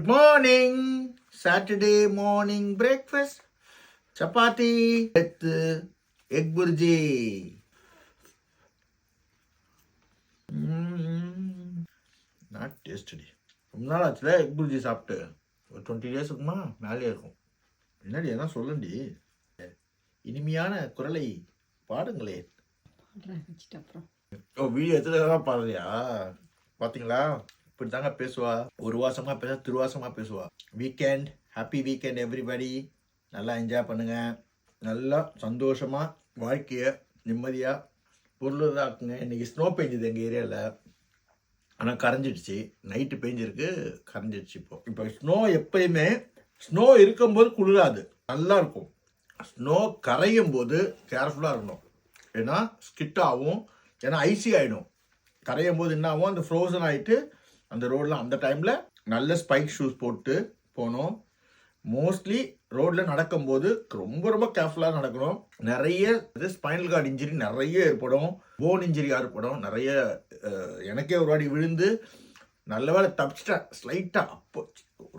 Good morning. Saturday morning breakfast. Chapati with egg burji. Not tasty. ரொம்ப நாள் ஆச்சுல egg bhurji சாப்பிட்டு ஒரு 20 days இருக்குமா மேலே இருக்கும். என்னடி என்ன சொல்லுண்டி, இனிமையான குரலை பாடுங்களே. வீடியோ எடுத்துதான் பாடுறியா? பாத்தீங்களா, இப்படி தாங்க பேசுவா. ஒரு வாசமா பேச திருவாசமா பேசுவா. Weekend, happy weekend everybody. நல்லா என்ஜாய் பண்ணுங்க. நல்லா சந்தோஷமா வாழ்க்கைய நிம்மதியா பொருளாக்குங்க. இன்னைக்கு ஸ்னோ பெஞ்சுது எங்கள் ஏரியாவில். ஆனால் கரைஞ்சிடுச்சு. நைட்டு பெஞ்சிருக்கு, கரைஞ்சிடுச்சு. இப்போ ஸ்னோ எப்பயுமே ஸ்னோ இருக்கும்போது குளிராது, நல்லா இருக்கும். ஸ்னோ கரையும் போது கேர்ஃபுல்லாக இருக்கணும். ஏன்னா ஸ்கிட் ஆகும், ஏன்னா ஐசி ஆகிடும். கரையும் போது என்ன ஆகும், அந்த ஃப்ரோசன் ஆகிட்டு அந்த ரோடில் அந்த டைமில் நல்ல ஸ்பைக் ஷூஸ் போட்டு போகணும். மோஸ்ட்லி ரோடில் நடக்கும்போது ரொம்ப ரொம்ப கேர்ஃபுல்லாக நடக்கணும். நிறைய ஸ்பைனல் கார்டு இன்ஜுரி நிறைய ஏற்படும், போன் இன்ஜுரி ஏற்படும் நிறைய. எனக்கே ஒரு வாட்டி விழுந்து நல்ல வேலை தப்பிச்சிட்டேன் ஸ்லைட்டாக. அப்போ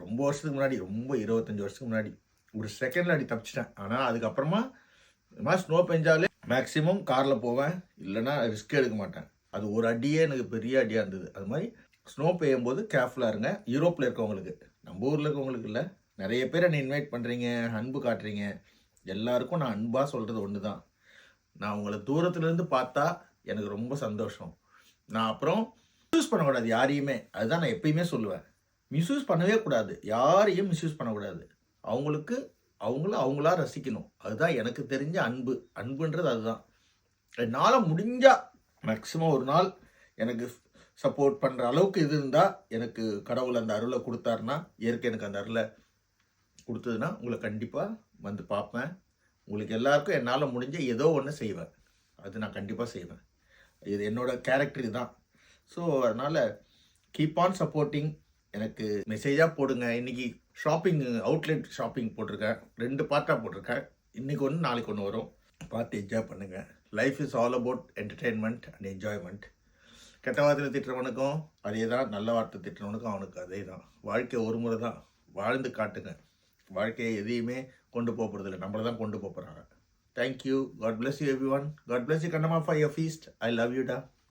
ரொம்ப வருஷத்துக்கு முன்னாடி, ரொம்ப 25 வருஷத்துக்கு முன்னாடி ஒரு செகண்டில் அடி தப்பிச்சிட்டேன். ஆனால் அதுக்கப்புறமா இந்த மாதிரி ஸ்னோ பெஞ்சாலே மேக்ஸிமம் காரில் போவேன், இல்லைன்னா ரிஸ்க் எடுக்க மாட்டேன். அது ஒரு அடியே எனக்கு பெரிய அடியாக இருந்தது. அது மாதிரி ஸ்னோ பெய்யும் போது கேர்ஃபுல்லாக இருங்க. யூரோப்பில் இருக்கவங்களுக்கு, நம்ம ஊரில் இருக்கவங்களுக்கு இல்லை. நிறைய பேர் என்னை இன்வைட் பண்ணுறீங்க, அன்பு காட்டுறீங்க. எல்லாருக்கும் நான் அன்பாக சொல்கிறது ஒன்று தான், நான் உங்களை தூரத்துலேருந்து பார்த்தா எனக்கு ரொம்ப சந்தோஷம். நான் அப்புறம் மிஸ்யூஸ் பண்ணக்கூடாது யாரையுமே. அதுதான் நான் எப்பயுமே சொல்லுவேன். மிஸ்யூஸ் பண்ணவே கூடாது, யாரையும் மிஸ்யூஸ் பண்ணக்கூடாது. அவங்களுக்கு அவங்களா ரசிக்கணும். அதுதான் எனக்கு தெரிஞ்ச அன்பு. அன்புன்றது அதுதான். என்னால் முடிஞ்சா மேக்ஸிமம் ஒரு நாள் எனக்கு சப்போர்ட் பண்ணுற அளவுக்கு இது இருந்தால், எனக்கு கடவுள் அந்த அருளை கொடுத்தாருன்னா, இயற்கை எனக்கு அந்த அருளை கொடுத்ததுன்னா உங்களை கண்டிப்பாக வந்து பார்ப்பேன். உங்களுக்கு எல்லாருக்கும் என்னால் முடிஞ்ச ஏதோ ஒன்று செய்வேன். அது நான் கண்டிப்பாக செய்வேன். இது என்னோட கேரக்டர் தான். ஸோ அதனால் கீப் ஆன் சப்போர்ட்டிங். எனக்கு மெசேஜாக போடுங்க. இன்றைக்கி ஷாப்பிங், அவுட்லெட் ஷாப்பிங் போட்டிருக்கேன். 2 பார்ட்டாக போட்டிருக்கேன். இன்றைக்கி ஒன்று, நாளைக்கு ஒன்று வரும். பார்த்து என்ஜாய் பண்ணுங்கள். Life is all about entertainment and enjoyment. கெட்ட வார்த்தையில் திட்டுறவனுக்கும் அதே தான், நல்ல வார்த்தை திட்டுறவனுக்கும் அவனுக்கு அதே தான். வாழ்க்கை ஒரு முறை தான், வாழ்ந்து காட்டுங்க. வாழ்க்கையை எதையுமே கொண்டு போகிறதில்ல, நம்மளை தான் கொண்டு போகிறாங்க. Thank you. God bless you everyone. God bless you Kannamma for your feast. I love you டா.